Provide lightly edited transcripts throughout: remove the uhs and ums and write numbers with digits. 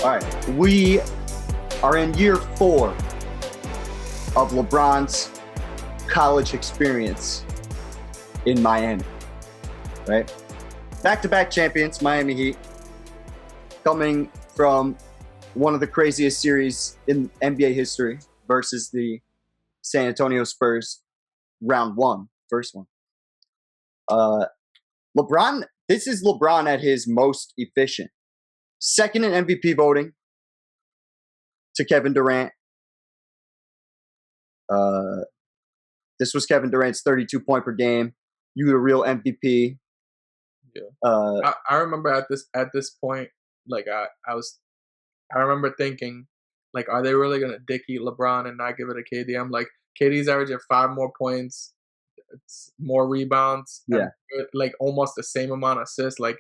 All right, we are in year 4 of LeBron's college experience in Miami, right? Back-to-back champions, Miami Heat, coming from one of the craziest series in NBA history versus the San Antonio Spurs, round 1, first one. LeBron, this is LeBron at his most efficient. Second in MVP voting to Kevin Durant. This was Kevin Durant's 32 point per game. You the real MVP. Yeah. I remember at this point, like I remember thinking, like, are they really gonna dick eat LeBron and not give it to KD? I'm like, KD's averaging 5 more points, it's more rebounds, Yeah, like almost the same amount of assists. Like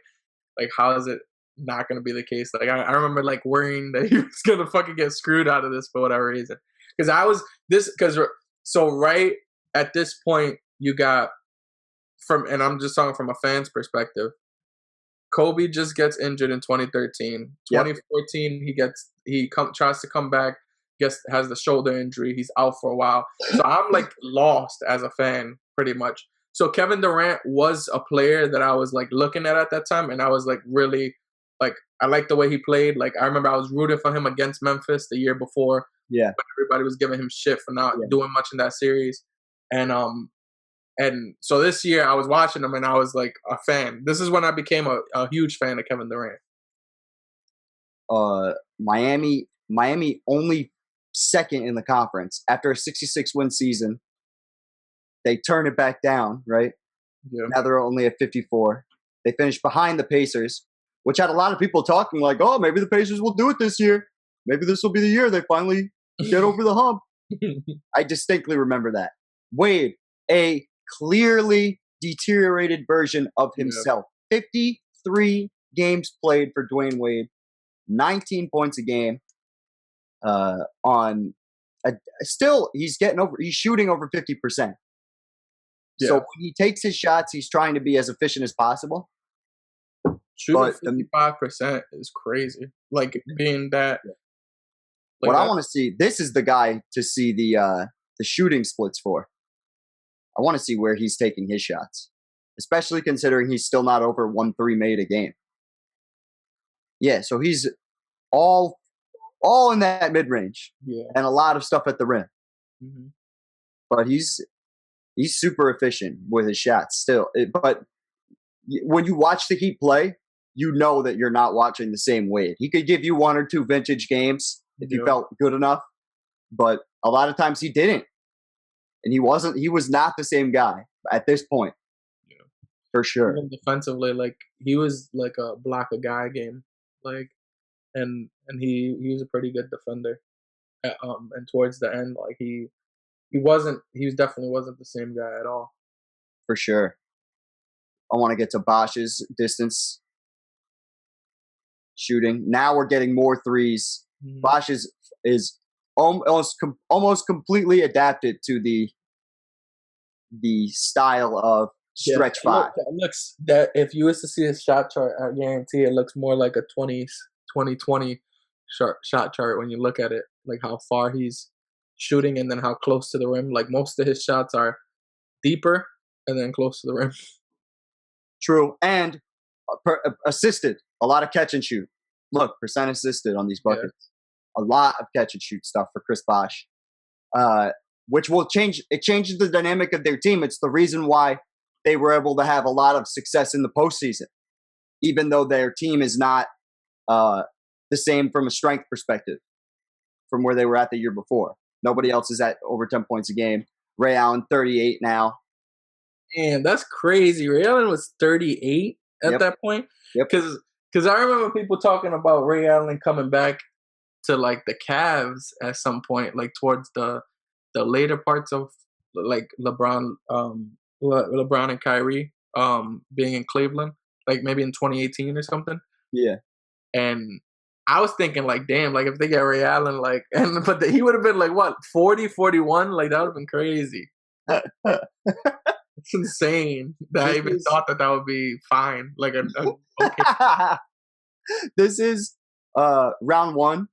how is it not gonna be the case? Like I remember like worrying that he was gonna fucking get screwed out of this for whatever reason. So right at this point you got and I'm just talking from a fan's perspective. Kobe just gets injured in 2013. 2014, he tries to come back, has the shoulder injury. He's out for a while. So I'm like lost as a fan, pretty much. So Kevin Durant was a player that I was like looking at that time, and I was like really like I liked the way he played. Like I remember I was rooting for him against Memphis the year before. Yeah, but everybody was giving him shit for not doing much in that series, and so this year I was watching him and I was like a fan. This is when I became a huge fan of Kevin Durant. Miami only second in the conference after a 66 win season. They turn it back down, right? Yeah. Now they're only at 54. They finished behind the Pacers, which had a lot of people talking like, oh, maybe the Pacers will do it this year. Maybe this will be the year they finally get over the hump. I distinctly remember that. Wade, a clearly deteriorated version of himself. 53 games played for Dwayne Wade, 19 points a game. Still, he's shooting over 50%. Yeah. So when he takes his shots, he's trying to be as efficient as possible. Shooting 55% is crazy. Like being that. Like what I want to see, this is the guy to see the shooting splits for. I want to see where he's taking his shots, especially considering he's still not over 1 3 made a game. Yeah, so he's all in that mid range, and a lot of stuff at the rim. Mm-hmm. But he's super efficient with his shots still. But when you watch the Heat play, you know that you're not watching the same Wade. He could give you 1 or 2 vintage games if he felt good enough, but a lot of times he didn't. And he was not the same guy at this point. Yeah. For sure. Even defensively, like he was like a block a guy game. Like and he was a pretty good defender. And towards the end, like he definitely wasn't the same guy at all. For sure. I want to get to Bosch's distance shooting. Now we're getting more threes. Mm-hmm. Bosch is almost completely adapted to the style of stretch 5. That if you was to see his shot chart, I guarantee it looks more like a 2020 shot chart when you look at it, like how far he's shooting and then how close to the rim. Like most of his shots are deeper and then close to the rim. True, and assisted. A lot of catch and shoot. Look, percent assisted on these buckets. Yeah. A lot of catch and shoot stuff for Chris Bosh, which will change. It changes the dynamic of their team. It's the reason why they were able to have a lot of success in the postseason, even though their team is not the same from a strength perspective from where they were at the year before. Nobody else is at over 10 points a game. Ray Allen, 38 now. Man, that's crazy. Ray Allen was 38 at that point. Yep. Because I remember people talking about Ray Allen coming back to like the Cavs at some point, like towards the later parts of like LeBron and Kyrie being in Cleveland, like maybe in 2018 or something. Yeah. And I was thinking like, damn, like if they get Ray Allen, like, but he would have been like what 40, 41, like that would have been crazy. It's insane that I even thought that would be fine. Like, okay. This is Round one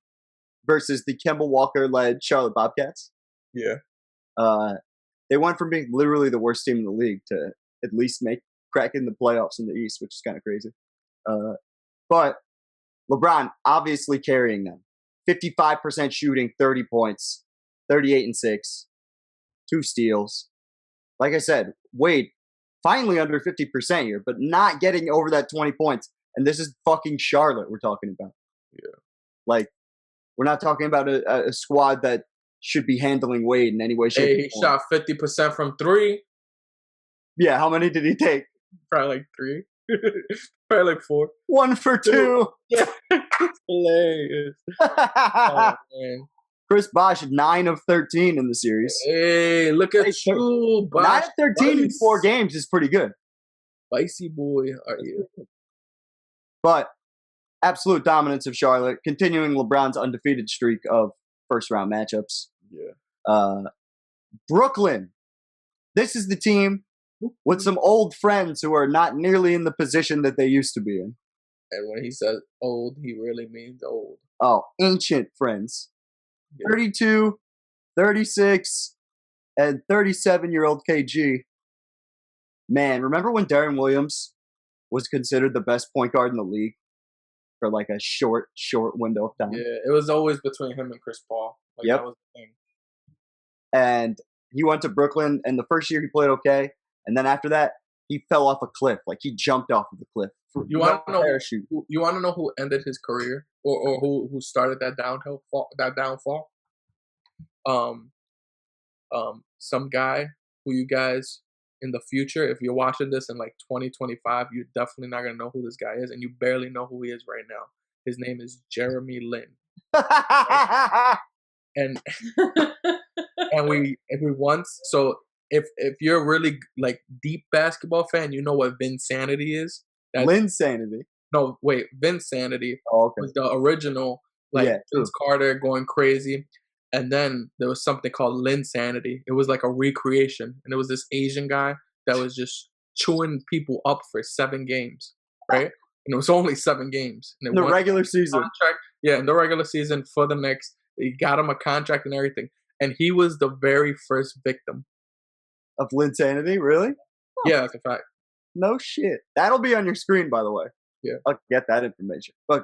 versus the Kemba Walker-led Charlotte Bobcats. Yeah. They went from being literally the worst team in the league to at least cracking the playoffs in the East, which is kind of crazy. But LeBron obviously carrying them. 55% shooting, 30 points, 38 and 6, 2 steals. Like I said, Wade finally under 50% here, but not getting over that 20 points. And this is fucking Charlotte we're talking about. Yeah. Like, we're not talking about a squad that should be handling Wade in any way, shape, Hey, he shot 50% from 3. Yeah, how many did he take? Probably like 3. Probably like 4. 1 for 2. Yeah. It's hilarious. Oh, man. Chris Bosh, 9 of 13 in the series. Hey, look at you, Bosh. 9 of 13 in 4 games is pretty good. Spicy boy, are you? But absolute dominance of Charlotte, continuing LeBron's undefeated streak of first-round matchups. Yeah. Brooklyn. This is the team with some old friends who are not nearly in the position that they used to be in. And when he says old, he really means old. Oh, ancient friends. Yeah. 32, 36, and 37-year-old KG. Man, remember when Darren Williams was considered the best point guard in the league for like a short window of time? Yeah, it was always between him and Chris Paul. Like, yep. That was the thing. And he went to Brooklyn, and the first year he played okay. And then after that, he fell off a cliff. Like, he jumped off of the cliff. You want to know? You want to know who ended his career, or who started that downfall? Some guy who you guys in the future, if you're watching this in like 2025, you're definitely not gonna know who this guy is, and you barely know who he is right now. His name is Jeremy Lin. And we once, so if you're a really like deep basketball fan, you know what Vinsanity is. Linsanity. No, wait, Vinsanity was the original, like Vince Carter going crazy, and then there was something called Linsanity. It was like a recreation, and it was this Asian guy that was just chewing people up for 7 games, right? And it was only 7 games. And the regular season. In the regular season for the Knicks. He got him a contract and everything. And he was the very first victim. Of Linsanity? Really? Yeah, that's a fact. No shit. That'll be on your screen, by the way. Yeah. I'll get that information. But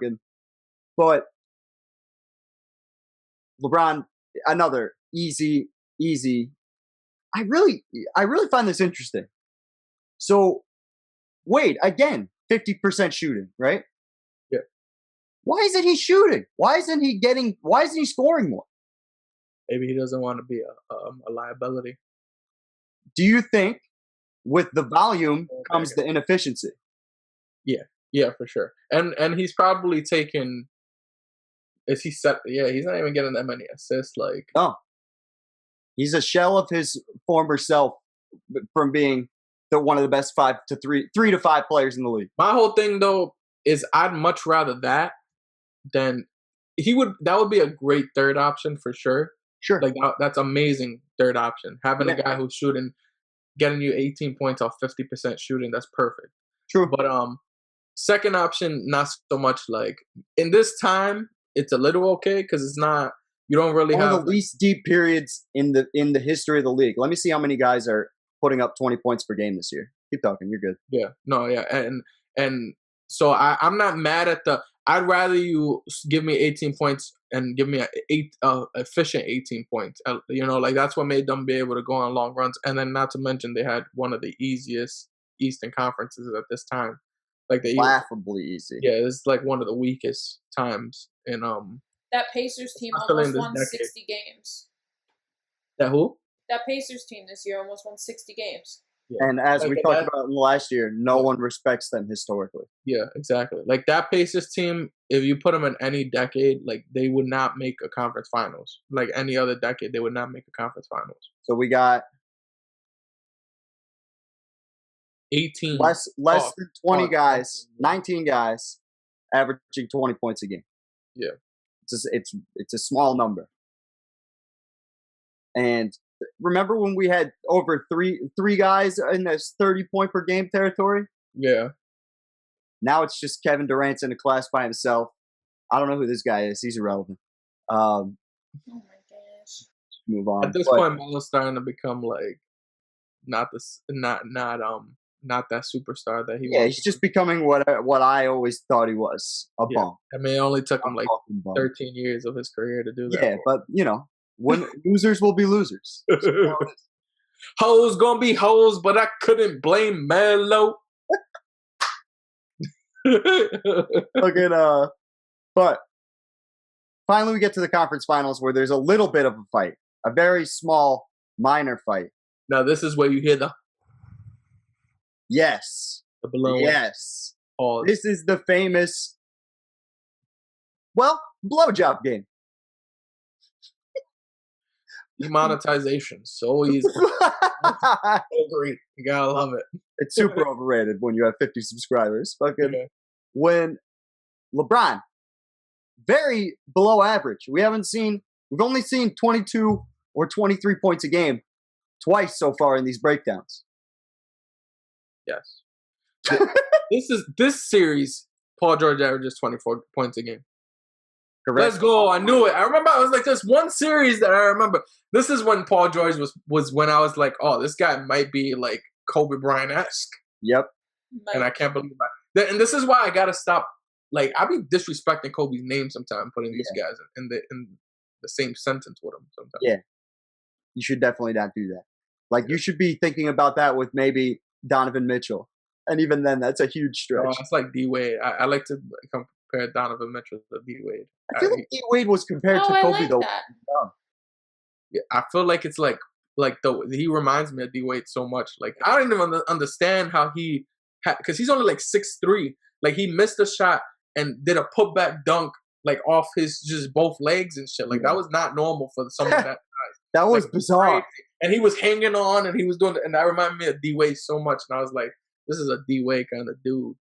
LeBron, another easy. I really find this interesting. So, Wade, again, 50% shooting, right? Yeah. Why isn't he shooting? Why isn't he scoring more? Maybe he doesn't want to be a liability. Do you think with the volume comes the inefficiency? Yeah, for sure. And he's probably taken. Is he set? Yeah, he's not even getting that many assists. Like, oh, he's a shell of his former self from being one of the best 3 to 5 players in the league. My whole thing though is I'd much rather that than that would be a great third option for sure. Sure. Like that's amazing third option. Having a guy who's getting you 18 points off 50% shooting, that's perfect. True. But second option, not so much. Like in this time, it's a little okay because it's not. You don't really have one of the least deep periods in the history of the league. Let me see how many guys are putting up 20 points per game this year. Keep talking. You're good. Yeah. No. Yeah. And so I'm not mad at the. I'd rather you give me 18 points and give me efficient 18 points. Like that's what made them be able to go on long runs. And then not to mention they had one of the easiest Eastern conferences at this time. Like laughably easy. Yeah, it's like one of the weakest times in That Pacers team almost won 60 games. That who? That Pacers team this year almost won 60 games. Yeah. And as we talked about in the last year, no one respects them historically. Yeah, exactly. Like that Pacers team, if you put them in any decade, like they would not make a conference finals. Like any other decade, they would not make a conference finals. So we got 18. Less than 20 guys, 19 guys averaging 20 points a game. Yeah. It's a small number. And remember when we had over three guys in this 30 point per game territory? Yeah. Now it's just Kevin Durant's in a class by himself. I don't know who this guy is. He's irrelevant. Oh my gosh. Move on. At this point, Melo's starting to become like not that superstar that he was. Yeah, he's just becoming what I always thought he was, a bum. I mean, it only took him like 13 years of his career to do that. Yeah, but when losers will be losers. Hoes gonna be hoes, but I couldn't blame Melo. But finally we get to the conference finals where there's a little bit of a fight, a very small, minor fight. Now this is where you hear the the balloon. Yes. Pause. This is the famous, blowjob game. Demonetization, so easy. Great. You gotta love it. It's super overrated when you have 50 subscribers. When LeBron, very below average. We've only seen 22 or 23 points a game twice so far in these breakdowns. Yes. This series, Paul George averages 24 points a game. Correct. Let's go. I knew it. I remember I was like, there's one series that I remember. This is when Paul George was when I was like, oh, this guy might be like Kobe Bryant-esque. Yep. And I can't believe that. And this is why I gotta stop. Like, I be disrespecting Kobe's name sometimes, putting these guys in the same sentence with him sometimes. Yeah. You should definitely not do that. Like, you should be thinking about that with maybe Donovan Mitchell. And even then, that's a huge stretch. Oh, it's like D-Wade. I like to compare Donovan Mitchell to D-Wade. I feel like D-Wade was compared to Kobe, though. Yeah, I feel like it's like he reminds me of D-Wade so much. Like, I don't even understand how he because he's only like 6'3". Like, he missed a shot and did a putback dunk like off his just both legs and shit. Like, that was not normal for someone that size. That was bizarre. Crazy. And he was hanging on and he was doing it. And that reminded me of D-Wade so much. And I was like, this is a D-Wade kind of dude.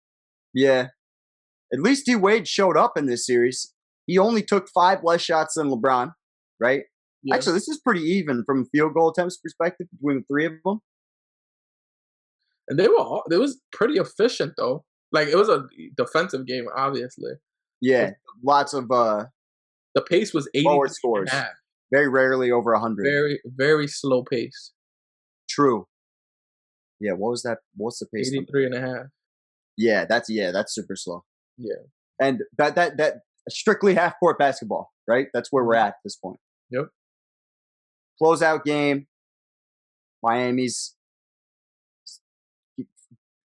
Yeah. At least D-Wade showed up in this series. He only took 5 less shots than LeBron, right? Yeah. Actually, this is pretty even from a field goal attempts perspective between the three of them. And it was pretty efficient, though. Like, it was a defensive game, obviously. Yeah, lots of the pace was 80 forward scores. Very rarely over 100. Very, very slow pace. True. Yeah, what was that? What's the pace? 83.5. Yeah, that's super slow. Yeah. And that strictly half court basketball, right? That's where we're at this point. Yep. Closeout game. Miami's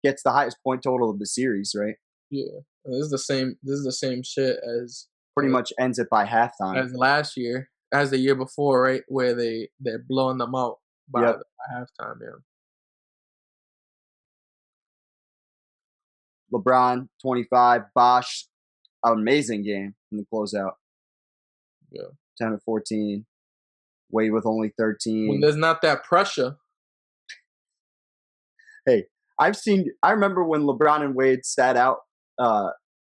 gets the highest point total of the series, right? Yeah. This is the same shit as pretty much ends it by halftime. As last year, as the year before, right? Where they're blowing them out by halftime, yeah. LeBron, 25. Bosh, amazing game in the closeout. Yeah. 10 of 14. Wade with only 13. When there's not that pressure. Hey, I remember when LeBron and Wade sat out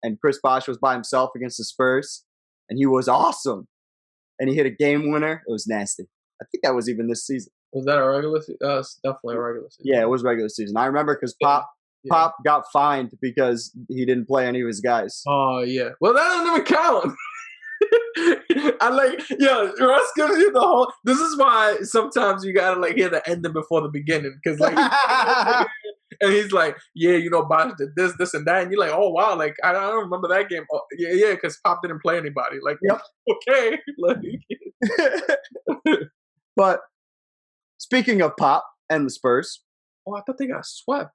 and Chris Bosh was by himself against the Spurs, and he was awesome. And he hit a game winner. It was nasty. I think that was even this season. Was that a regular season? It's definitely a regular season. Yeah, it was regular season. I remember because Pop got fined because he didn't play any of his guys. Oh, yeah. Well, that doesn't even count. Russ gives you the whole. This is why sometimes you gotta like hear the ending before the beginning, because like, and he's like, yeah, Bosh did this, and that, and you're like, oh wow, like I don't remember that game. Oh, yeah, because Pop didn't play anybody. Like, yep. Okay. But speaking of Pop and the Spurs, I thought they got swept.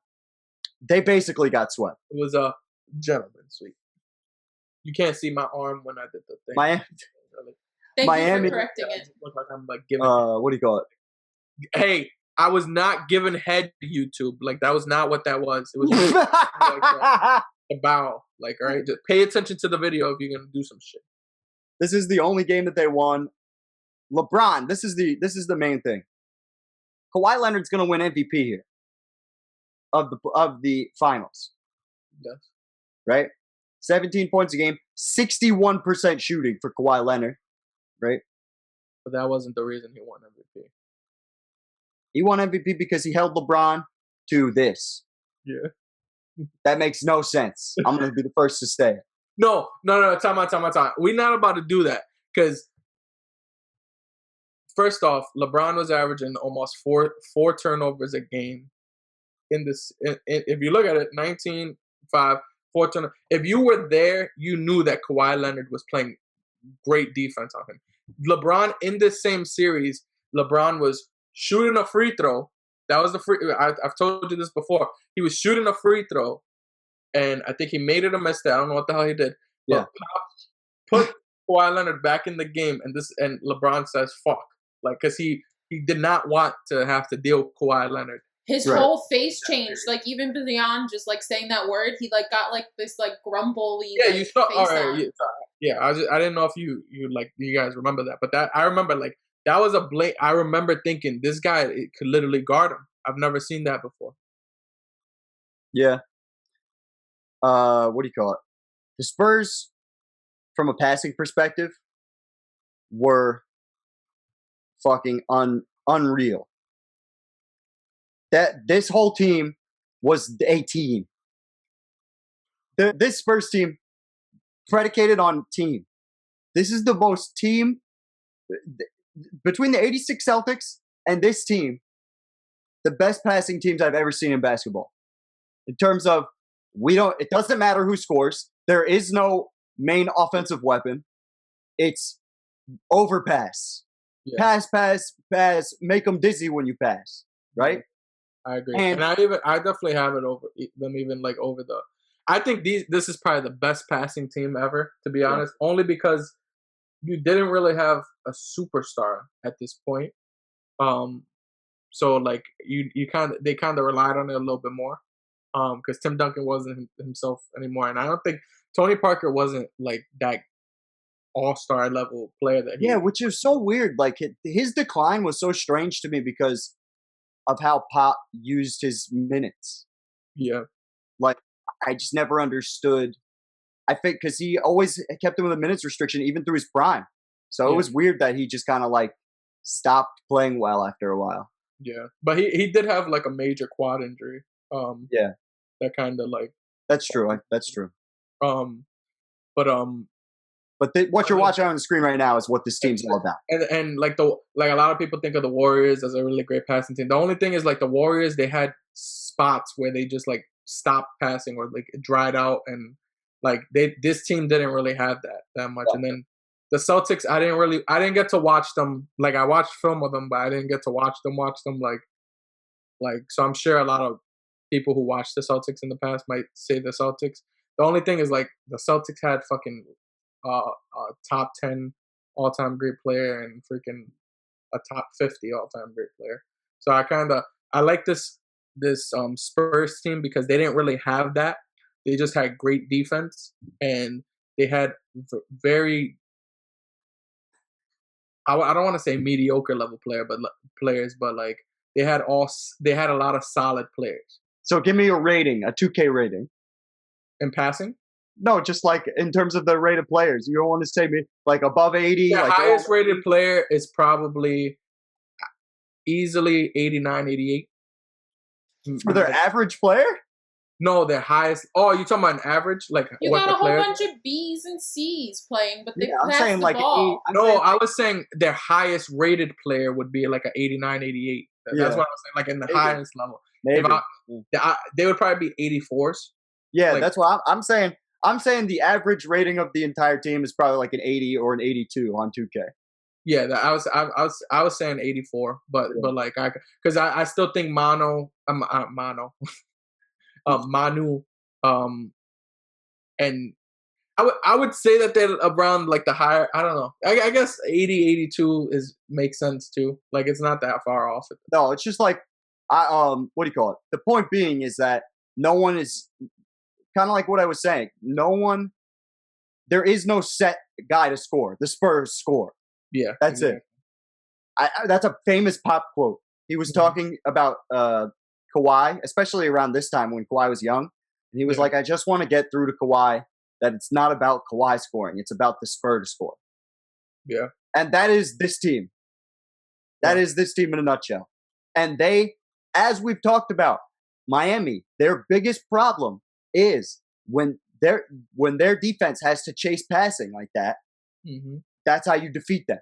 They basically got swept. It was a gentleman sweep. You can't see my arm when I did the thing. Miami. You for correcting it. Look like I'm like giving. What do you call it? Hey, I was not giving head to YouTube. Like that was not what that was. It was like a bow. Like, all right, just pay attention to the video if you're gonna do some shit. This is the only game that they won. LeBron. This is the main thing. Kawhi Leonard's gonna win MVP here of the finals. Yes. Right. 17 points a game, 61% shooting for Kawhi Leonard, right? But that wasn't the reason he won MVP. He won MVP because he held LeBron to this. Yeah. That makes no sense. I'm going to be the first to say. No. Time out. We're not about to do that because first off, LeBron was averaging almost four turnovers a game. If you look at it, 19, 5, 4 turnovers. If you were there, you knew that Kawhi Leonard was playing great defense on him. LeBron in this same series, LeBron was shooting a free throw. That was the free. I've told you this before. He was shooting a free throw, and I think he made it a mistake. I don't know what the hell he did. Yeah. But put Kawhi Leonard back in the game, and LeBron says fuck, like because he did not want to have to deal with Kawhi Leonard. His whole face changed, like even beyond just like saying that word, he like got like this like grumbly. Yeah, like, you saw. face All right, on. yeah. I didn't know if you guys remember that, but that I remember like that was a blame. I remember thinking this guy could literally guard him. I've never seen that before. Yeah. What do you call it? The Spurs, from a passing perspective, were fucking unreal. That this whole team was a team. This Spurs team predicated on team. This is the most team between the 86 Celtics and this team, the best passing teams I've ever seen in basketball. In terms of it doesn't matter who scores. There is no main offensive weapon. It's overpass. Yeah. Pass, make them dizzy when you pass, right? I agree. And I definitely have it over them even like over the I think this is probably the best passing team ever, to be honest, only because you didn't really have a superstar at this point. So like they kind of relied on it a little bit more. Because Tim Duncan wasn't himself anymore, and I don't think Tony Parker wasn't like that all-star level player that he was. Which is so weird. Like his decline was so strange to me because of how Pop used his minutes. Yeah, like I just never understood. I think because he always kept him with a minutes restriction even through his prime, so it was weird that he just kind of like stopped playing well after a while. Yeah, but he did have like a major quad injury. That kind of like that's true. That's true. But what you're watching on the screen right now is what this team's all about. And like a lot of people think of the Warriors as a really great passing team. The only thing is like the Warriors, they had spots where they just like stopped passing or like dried out, and like this team didn't really have that much. And then the Celtics, I didn't get to watch them. Like I watched film of them, but I didn't get to watch them like so I'm sure a lot of people who watched the Celtics in the past might say the Celtics. The only thing is like the Celtics had fucking top 10 all-time great player and freaking a top 50 all-time great player. So I like this Spurs team because they didn't really have that. They just had great defense and they had very I don't want to say mediocre level players, but like they had a lot of solid players. So give me a rating, a 2K rating. In passing? No, just like in terms of the rated players. You don't want to say me like above 80. The like highest rated player is probably easily 89, 88. For their average player? No, their highest. Oh, you talking about an average? Like you got a whole bunch of B's and C's playing, but they passed the ball. I was saying their highest rated player would be like an 89, 88. That's what I was saying, like in the highest level. Maybe. They would probably be 84s. Yeah, that's what I'm saying. I'm saying the average rating of the entire team is probably like an 80 or an 82 on 2K. Yeah, I was saying 84, but like because I still think Manu, and I would say that they're around like the higher. I don't know. I guess 80, 82 makes sense too. Like it's not that far off. No, it's just like what do you call it? The point being is that no one is kind of like what I was saying. There is no set guy to score. The Spurs score. Yeah, that's it. That's a famous Pop quote. He was talking about Kawhi, especially around this time when Kawhi was young. And he was like, I just want to get through to Kawhi that it's not about Kawhi scoring. It's about the Spurs score. Yeah. And that is this team. That is this team in a nutshell. And they, as we've talked about, Miami, their biggest problem is when when their defense has to chase passing like that, that's how you defeat them.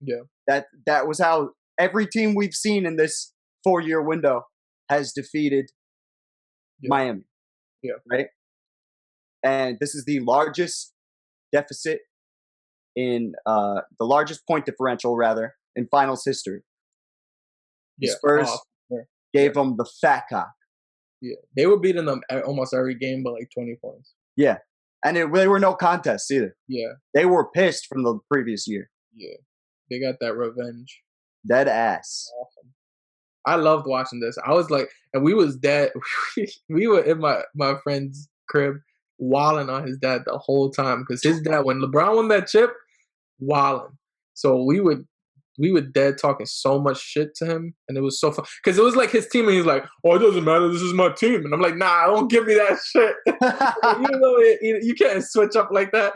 Yeah. That was how every team we've seen in this 4-year window has defeated Miami. Yeah. Right? And this is the largest deficit in the largest point differential, rather, in finals history. The Spurs gave them the fat cock. Yeah. They were beating them almost every game by like 20 points. Yeah. And they were no contests either. Yeah. They were pissed from the previous year. Yeah. They got that revenge. Dead ass. Awesome. I loved watching this. I was like, and we was dead. We were in my friend's crib wilding on his dad the whole time because his dad, when LeBron won that chip, wilding. So we would dead talking so much shit to him, and it was so fun because it was like his team, and he's like, "Oh, it doesn't matter. This is my team," and I'm like, "Nah, don't give me that shit." You know, you can't switch up like that.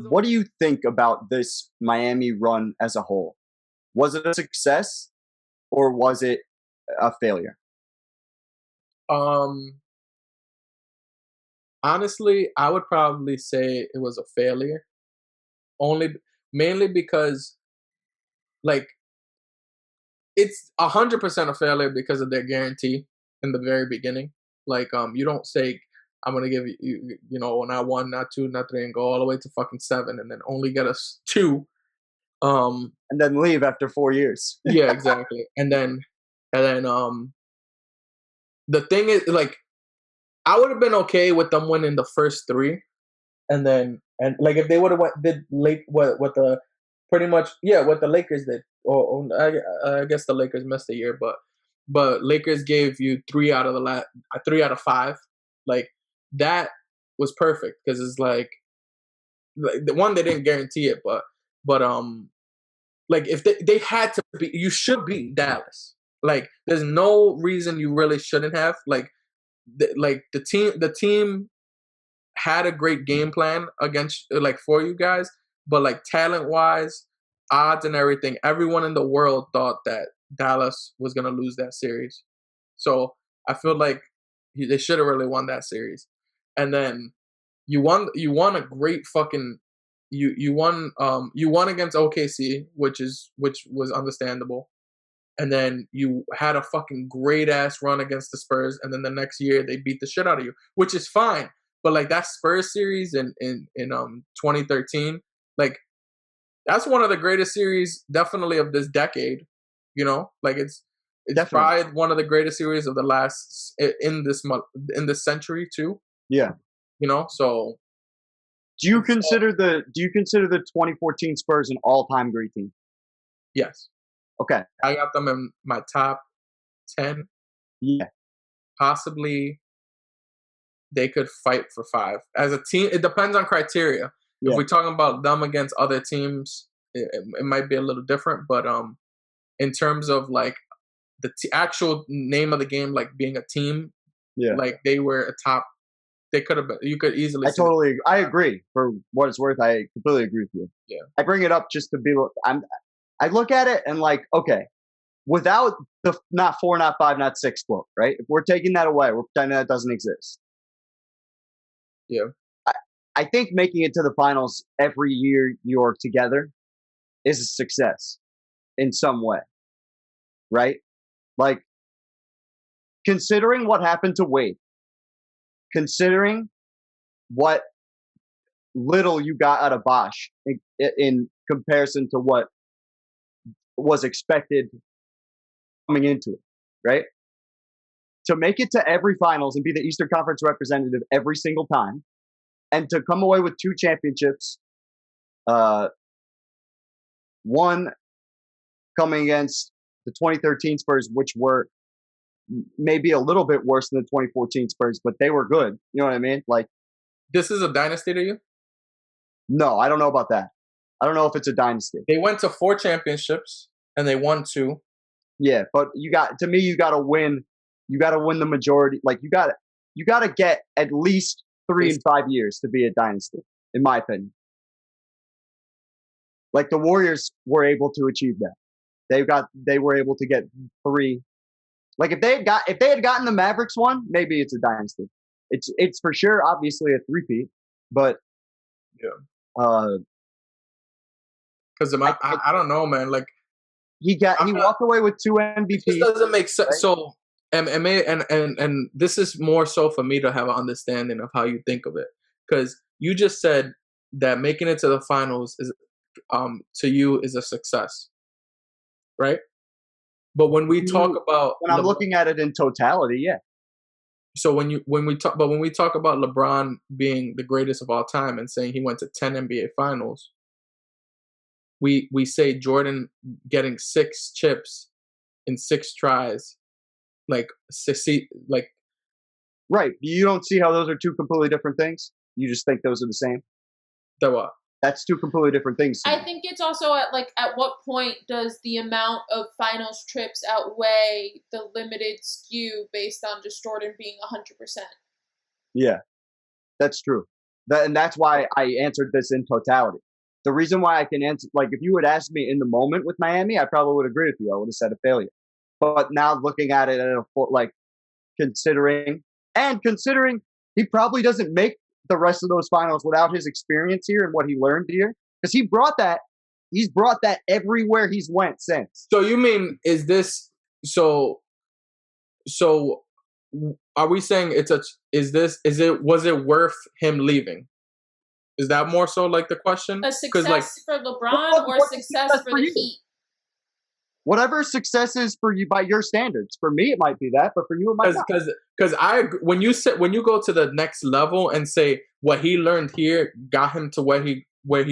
What do you think about this Miami run as a whole? Was it a success or was it a failure? Honestly, I would probably say it was a failure. Mainly because, like, it's 100% a failure because of their guarantee in the very beginning. Like, you don't say, I'm gonna give you, not 1, not 2, not 3, and go all the way to fucking 7, and then only get us 2. And then leave after 4 years. Yeah, exactly. And then the thing is, like, I would have been okay with them winning the first 3, and like if they would have what the Lakers did, or I guess the Lakers missed a year, but Lakers gave you 3 out of 5, like that was perfect because it's like the one they didn't guarantee it, but like if they had to be, you should beat Dallas. Like there's no reason you really shouldn't have. Like the team had a great game plan for you guys, but like talent wise, odds and everything, everyone in the world thought that Dallas was gonna lose that series. So I feel like they should have really won that series. And then you won a great fucking you won against OKC, which was understandable. And then you had a fucking great ass run against the Spurs, and then the next year they beat the shit out of you, which is fine. But like that Spurs series in 2013, like that's one of the greatest series definitely of this decade. Like it's probably one of the greatest series of the last in this century too. Yeah. So do you consider the 2014 Spurs an all-time great team? Yes. Okay. I got them in my top 10. Yeah. Possibly they could fight for 5. As a team, it depends on criteria. Yeah. If we're talking about them against other teams, it might be a little different. But in terms of like the actual name of the game, like being a team, like they were a top. They could have been. You could easily. I agree. For what it's worth, I completely agree with you. Yeah. I bring it up just to be. I look at it and like, okay, without the not 4, not 5, not 6 quote, right? If we're taking that away, we're pretending that doesn't exist. Yeah. I think making it to the finals every year you're together is a success in some way, right? Like, considering what happened to Wade, considering what little you got out of Bosh in comparison to what was expected coming into it, right? To make it to every finals and be the Eastern Conference representative every single time, and to come away with 2 championships, one coming against the 2013 Spurs, which were maybe a little bit worse than the 2014 Spurs, but they were good. You know what I mean? Like, this is a dynasty to you? No, I don't know about that. I don't know if it's a dynasty. They went to 4 championships and they won 2. Yeah, but you got to win. You got to win the majority. Like you got to get at least 3 and 5 years to be a dynasty, in my opinion. Like the Warriors were able to achieve that. They were able to get 3. Like if they had gotten the Mavericks one, maybe it's a dynasty. It's for sure, obviously a three-peat, but because I don't know, man. Like he walked away with 2 MVPs. It just doesn't make sense. Right? So and this is more so for me to have an understanding of how you think of it, because you just said that making it to the finals is to you is a success, right? But when we talk about when I'm looking at it in totality, yeah. So when we talk about LeBron being the greatest of all time and saying he went to 10 NBA finals, we say Jordan getting 6 chips in 6 tries, like right. You don't see how those are 2 completely different things. You just think those are the same. That what? That's 2 completely different things. I think it's also at what point does the amount of finals trips outweigh the limited skew based on just Jordan being 100%? Yeah, that's true. And that's why I answered this in totality. The reason why I can answer, like, if you would ask me in the moment with Miami, I probably would agree with you. I would have said a failure. But now looking at it considering he probably doesn't make the rest of those finals without his experience here and what he learned here, because he's brought that everywhere he's went since. So you mean so are we saying was it worth him leaving? Is that more so like the question? A success for LeBron or success for the Heat? Whatever success is for you by your standards. For me, it might be that, but for you, it might not. Because when you go to the next level and say what he learned here got him to where he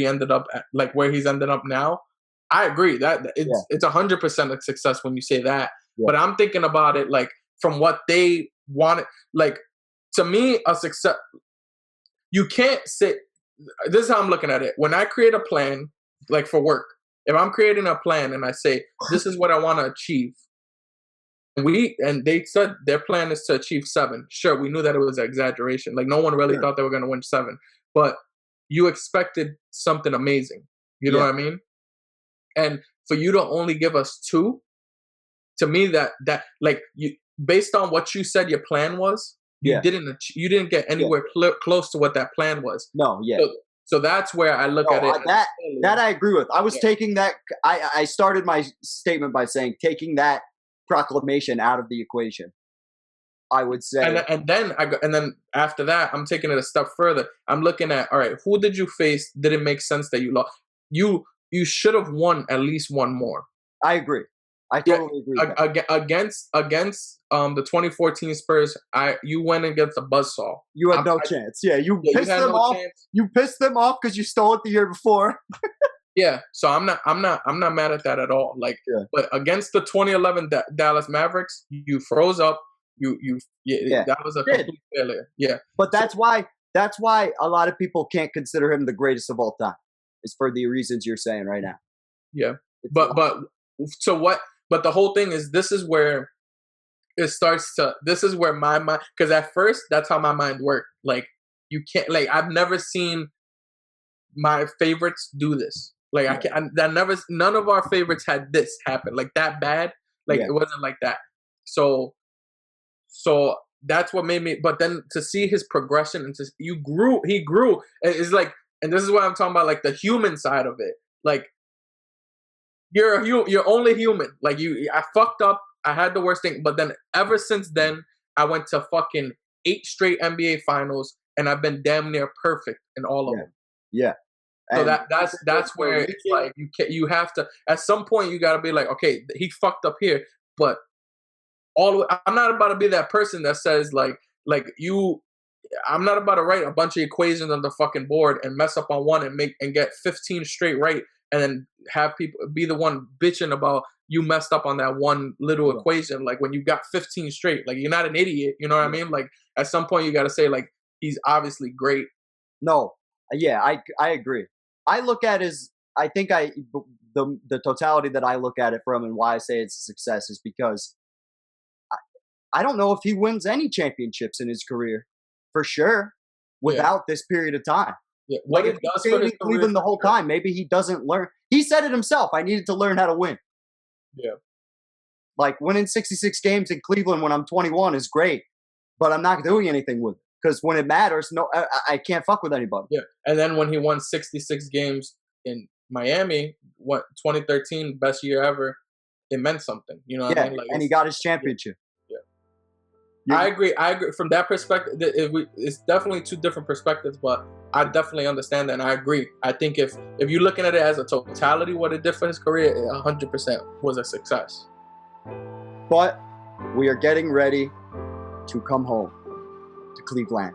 ended up at, like where he's ended up now, I agree that it's 100% a success when you say that. Yeah. But I'm thinking about it like from what they wanted. Like, to me, a success. You can't say. This is how I'm looking at it. When I create a plan, like for work. If I'm creating a plan and I say, this is what I want to achieve, and they said their plan is to achieve 7. Sure, we knew that it was an exaggeration. Like, no one really thought they were going to win 7. But you expected something amazing. You know what I mean? And for you to only give us 2, to me, that like, you, based on what you said your plan was, you didn't get anywhere close to what that plan was. No, So that's where I look at it. That I agree with. I was taking that. I started my statement by saying taking that proclamation out of the equation. I would say, and then after that, I'm taking it a step further. I'm looking at, all right, who did you face? Did it make sense that you lost? You should have won at least one more. I agree. I totally agree. Against the 2014 Spurs, you went against a buzzsaw. You had no chance. Yeah, you pissed them off. You pissed them off because you stole it the year before. Yeah, so I'm not mad at that at all. Like, but against the 2011 Dallas Mavericks, you froze up. That was a complete failure. Yeah, but that's why a lot of people can't consider him the greatest of all time. It's for the reasons you're saying right now. Yeah, so what? But the whole thing is, this is where it starts to. This is where my mind, because at first that's how my mind worked. Like, you can't. Like, I've never seen my favorites do this. Like, none of our favorites had this happen like that bad. Like, it wasn't like that. So that's what made me. But then to see his progression and he grew. It's like, and this is what I'm talking about, like the human side of it. Like, you're only human. Like, I fucked up. I had the worst thing. But then ever since then, I went to fucking 8 straight NBA finals, and I've been damn near perfect in all of them. Yeah. So that's where it's like you have to, at some point you got to be like, okay, he fucked up here, but I'm not about to be that person that says I'm not about to write a bunch of equations on the fucking board and mess up on one and get 15 straight right, and then have people be the one bitching about you messed up on that one little equation. Like, when you got 15 straight, like, you're not an idiot. You know what I mean? Like, at some point you got to say, like, he's obviously great. No, I agree. I look at the totality that I look at it from, and why I say it's a success, is because I don't know if he wins any championships in his career, for sure, without this period of time. Yeah. What like, it does for his career, the whole time, maybe he doesn't learn. He said it himself. I needed to learn how to win. Yeah. Like, winning 66 games in Cleveland when I'm 21 is great, but I'm not doing anything with it because when it matters, no, I can't fuck with anybody. Yeah, and then when he won 66 games in Miami, 2013, best year ever, it meant something. You know what I mean? Like, and he got his championship. Yeah. I agree. From that perspective, it's definitely two different perspectives, but I definitely understand that, and I agree. I think if you're looking at it as a totality, what it did for his career, 100% was a success. But we are getting ready to come home to Cleveland.